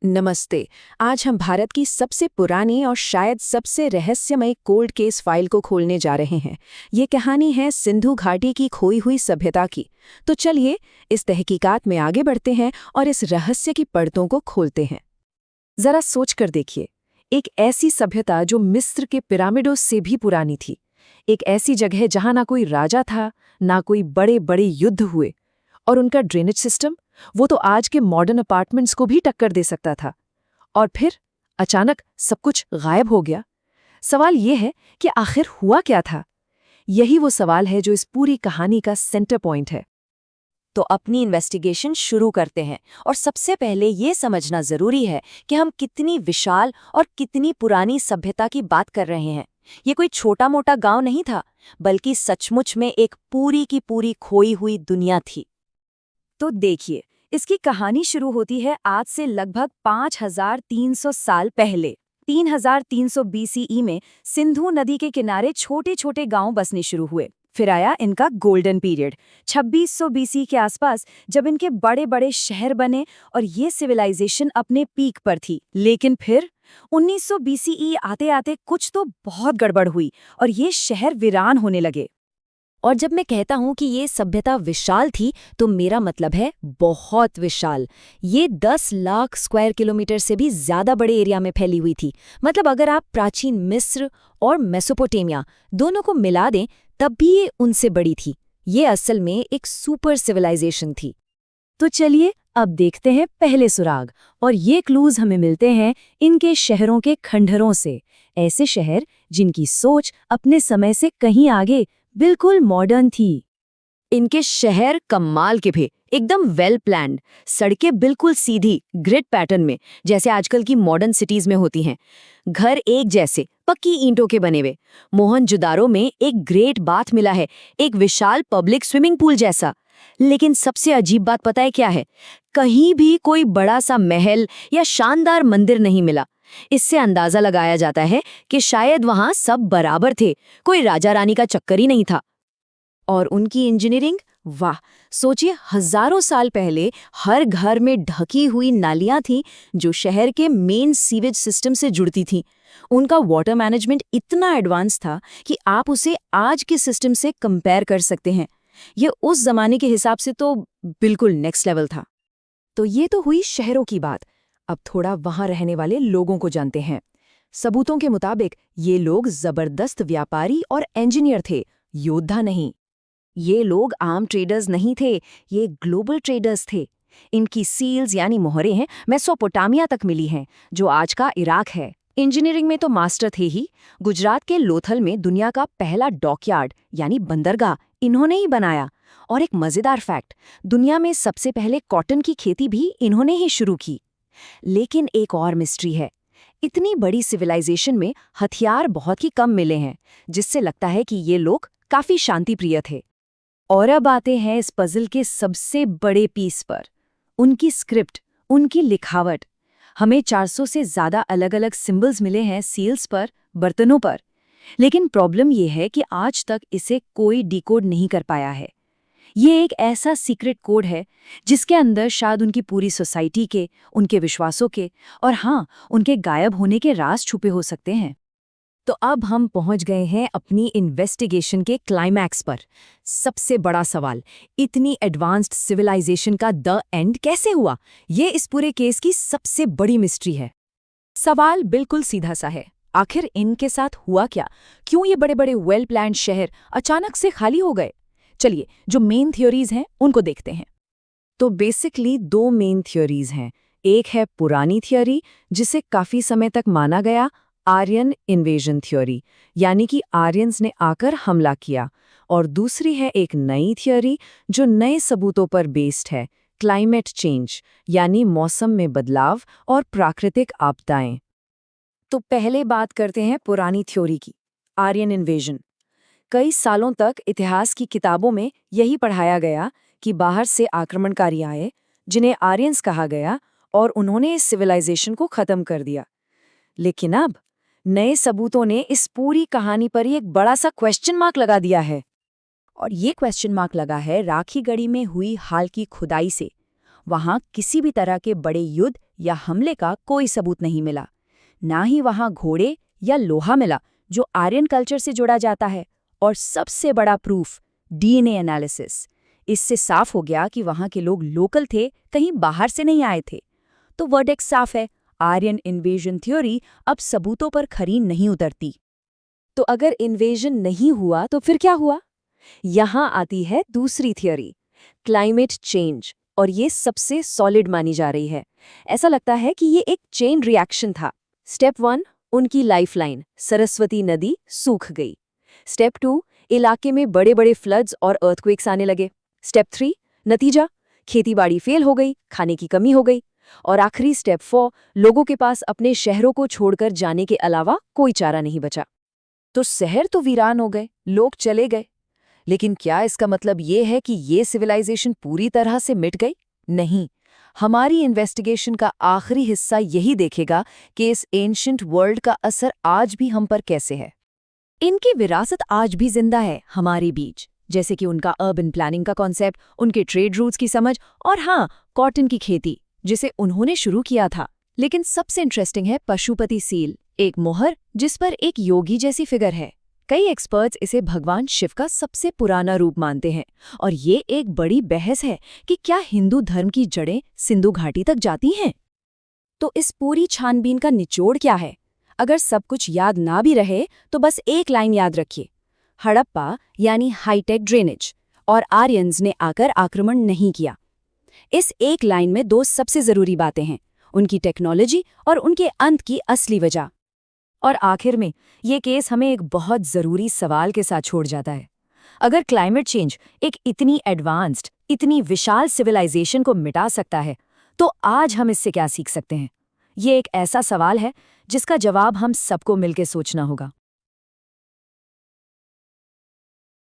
नमस्ते। आज हम भारत की सबसे पुरानी और शायद सबसे रहस्यमय कोल्ड केस फाइल को खोलने जा रहे हैं। ये कहानी है सिंधु घाटी की खोई हुई सभ्यता की। तो चलिए इस तहकीकात में आगे बढ़ते हैं और इस रहस्य की परतों को खोलते हैं। जरा सोच कर देखिए, एक ऐसी सभ्यता जो मिस्र के पिरामिडों से भी पुरानी थी। एक ऐसी जगह जहां ना कोई राजा था, ना कोई बड़े बड़े युद्ध हुए। और उनका ड्रेनेज सिस्टम, वो तो आज के मॉडर्न अपार्टमेंट्स को भी टक्कर दे सकता था। और फिर अचानक सब कुछ गायब हो गया। सवाल ये है कि आखिर हुआ क्या था? यही वो सवाल है जो इस पूरी कहानी का सेंटर पॉइंट है। तो अपनी इन्वेस्टिगेशन शुरू करते हैं और सबसे पहले ये समझना जरूरी है कि हम कितनी विशाल और कितनी पुरानी सभ्यता की बात कर रहे हैं। ये कोई छोटा मोटा गांव नहीं था, बल्कि सचमुच में एक पूरी की पूरी खोई हुई दुनिया थी। तो देखिए, इसकी कहानी शुरू होती है आज से लगभग 5300 साल पहले। 3300 बीसीई में सिंधु नदी के किनारे छोटे छोटे गांव बसने शुरू हुए। फिर आया इनका गोल्डन पीरियड 2600 बीसी के आसपास, जब इनके बड़े बड़े शहर बने और ये सिविलाइजेशन अपने पीक पर थी। लेकिन फिर 1900 बीसीई आते आते कुछ तो बहुत गड़बड़ हुई और ये शहर वीरान होने लगे। और जब मैं कहता हूं कि ये सभ्यता विशाल थी, तो मेरा मतलब है बहुत विशाल। ये 10 लाख स्क्वायर किलोमीटर से भी ज्यादा बड़े एरिया में फैली हुई थी। मतलब अगर आप प्राचीन मिस्र और मेसोपोटामिया दोनों को मिला दें, तब भी ये उनसे बड़ी थी। ये असल में एक सुपर सिविलाइजेशन थी। तो चलिए अब देखते हैं पहले सुराग, और ये क्लूज हमें मिलते हैं इनके शहरों के खंडहरों से। ऐसे शहर जिनकी सोच अपने समय से कहीं आगे, बिल्कुल मॉडर्न थी। इनके शहर कमाल के थे, एकदम वेल प्लान्ड। सड़कें बिल्कुल सीधी ग्रिड पैटर्न में, जैसे आजकल की मॉडर्न सिटीज में होती हैं। घर एक जैसे पक्की ईंटों के बने हुए। मोहनजोदारो में एक ग्रेट बाथ मिला है, एक विशाल पब्लिक स्विमिंग पूल जैसा। लेकिन सबसे अजीब बात पता है क्या है? कहीं भी कोई बड़ा सा महल या शानदार मंदिर नहीं मिला। इससे अंदाजा लगाया जाता है कि शायद वहां सब बराबर थे, कोई राजा रानी का चक्कर ही नहीं था। और उनकी इंजीनियरिंग, वाह! सोचिए, हजारों साल पहले हर घर में ढकी हुई नालियां थीं जो शहर के मेन सीवेज सिस्टम से जुड़ती थीं। उनका वाटर मैनेजमेंट इतना एडवांस था कि आप उसे आज के सिस्टम से कंपेयर कर सकते हैं। ये उस जमाने के हिसाब से तो बिल्कुल नेक्स्ट लेवल था। तो ये तो हुई शहरों की बात। अब थोड़ा वहां रहने वाले लोगों को जानते हैं। सबूतों के मुताबिक ये लोग जबरदस्त व्यापारी और इंजीनियर थे, योद्धा नहीं। ये लोग आम ट्रेडर्स नहीं थे, ये ग्लोबल ट्रेडर्स थे। इनकी सील्स यानी मोहरें हैं मेसोपोटामिया तक मिली हैं, जो आज का इराक है। इंजीनियरिंग में तो मास्टर थे ही। गुजरात के लोथल में दुनिया का पहला डॉकयार्ड यानी बंदरगाह इन्होंने ही बनाया। और एक मजेदार फैक्ट, दुनिया में सबसे पहले कॉटन की खेती भी इन्होंने ही शुरू की। लेकिन एक और मिस्ट्री है। इतनी बड़ी सिविलाइजेशन में हथियार बहुत ही कम मिले हैं, जिससे लगता है कि ये लोग काफी शांतिप्रिय थे। और अब आते हैं इस पजल के सबसे बड़े पीस पर, उनकी स्क्रिप्ट, उनकी लिखावट। हमें 400 से ज्यादा अलग अलग सिंबल्स मिले हैं सील्स पर, बर्तनों पर। लेकिन प्रॉब्लम यह है कि आज तक इसे कोई डिकोड नहीं कर पाया है। ये एक ऐसा सीक्रेट कोड है जिसके अंदर शायद उनकी पूरी सोसाइटी के, उनके विश्वासों के और हाँ, उनके गायब होने के राज छुपे हो सकते हैं। तो अब हम पहुंच गए हैं अपनी इन्वेस्टिगेशन के क्लाइमैक्स पर। सबसे बड़ा सवाल, इतनी एडवांस्ड सिविलाइजेशन का द एंड कैसे हुआ? ये इस पूरे केस की सबसे बड़ी मिस्ट्री है। सवाल बिल्कुल सीधा सा है, आखिर इनके साथ हुआ क्या? क्यों ये बड़े बड़े वेल प्लान्ड शहर अचानक से खाली हो गए? चलिए, जो मेन थ्योरीज हैं उनको देखते हैं। तो बेसिकली दो मेन थ्योरीज हैं। एक है पुरानी थ्योरी, जिसे काफी समय तक माना गया, आर्यन इन्वेजन थ्योरी, यानी कि आर्यंस ने आकर हमला किया। और दूसरी है एक नई थ्योरी जो नए सबूतों पर बेस्ड है, क्लाइमेट चेंज, यानी मौसम में बदलाव और प्राकृतिक आपदाएं। तो पहले बात करते हैं पुरानी थ्योरी की, आर्यन इन्वेजन। कई सालों तक इतिहास की किताबों में यही पढ़ाया गया कि बाहर से आक्रमणकारी आए, जिन्हें आर्यंस कहा गया, और उन्होंने इस सिविलाइजेशन को खत्म कर दिया। लेकिन अब नए सबूतों ने इस पूरी कहानी पर ही एक बड़ा सा क्वेश्चन मार्क लगा दिया है। और ये क्वेश्चन मार्क लगा है राखीगढ़ी में हुई हाल की खुदाई से। वहां किसी भी तरह के बड़े युद्ध या हमले का कोई सबूत नहीं मिला। ना ही वहां घोड़े या लोहा मिला जो आर्यन कल्चर से जुड़ा जाता है। और सबसे बड़ा प्रूफ, डीएनए एनालिसिस। इससे साफ हो गया कि वहां के लोग लोकल थे, कहीं बाहर से नहीं आए थे। तो वर्डिक्ट साफ है, आर्यन इन्वेजन थ्योरी अब सबूतों पर खरी नहीं उतरती। तो अगर इन्वेजन नहीं हुआ तो फिर क्या हुआ? यहां आती है दूसरी थ्योरी, क्लाइमेट चेंज, और ये सबसे सॉलिड मानी जा रही है। ऐसा लगता है कि ये एक चेन रिएक्शन था। स्टेप 1, उनकी लाइफलाइन सरस्वती नदी सूख गई। स्टेप 2, इलाके में बड़े बड़े फ्लड्स और अर्थक्वेक्स आने लगे। स्टेप 3, नतीजा, खेतीबाड़ी फेल हो गई, खाने की कमी हो गई। और आखिरी स्टेप 4, लोगों के पास अपने शहरों को छोड़कर जाने के अलावा कोई चारा नहीं बचा। तो शहर तो वीरान हो गए, लोग चले गए। लेकिन क्या इसका मतलब ये है कि ये सिविलाइजेशन पूरी तरह से मिट गई? नहीं। हमारी इन्वेस्टिगेशन का आखिरी हिस्सा यही देखेगा कि इस एंशिएंट वर्ल्ड का असर आज भी हम पर कैसे है। इनकी विरासत आज भी जिंदा है हमारे बीच, जैसे कि उनका अर्बन प्लानिंग का कॉन्सेप्ट, उनके ट्रेड रूट्स की समझ, और हाँ, कॉटन की खेती जिसे उन्होंने शुरू किया था। लेकिन सबसे इंटरेस्टिंग है पशुपति सील, एक मोहर जिस पर एक योगी जैसी फिगर है। कई एक्सपर्ट्स इसे भगवान शिव का सबसे पुराना रूप मानते हैं, और ये एक बड़ी बहस है कि क्या हिंदू धर्म की जड़ें सिंधु घाटी तक जाती हैं। तो इस पूरी छानबीन का निचोड़ क्या है? अगर सब कुछ याद ना भी रहे तो बस एक लाइन याद रखिए, हड़प्पा यानी हाईटेक ड्रेनेज, और आर्यंस ने आकर आक्रमण नहीं किया। इस एक लाइन में दो सबसे जरूरी बातें हैं, उनकी टेक्नोलॉजी और उनके अंत की असली वजह। और आखिर में ये केस हमें एक बहुत जरूरी सवाल के साथ छोड़ जाता है। अगर क्लाइमेट चेंज एक इतनी एडवांस्ड, इतनी विशाल सिविलाइजेशन को मिटा सकता है, तो आज हम इससे क्या सीख सकते हैं? ये एक ऐसा सवाल है जिसका जवाब हम सबको मिलकर सोचना होगा।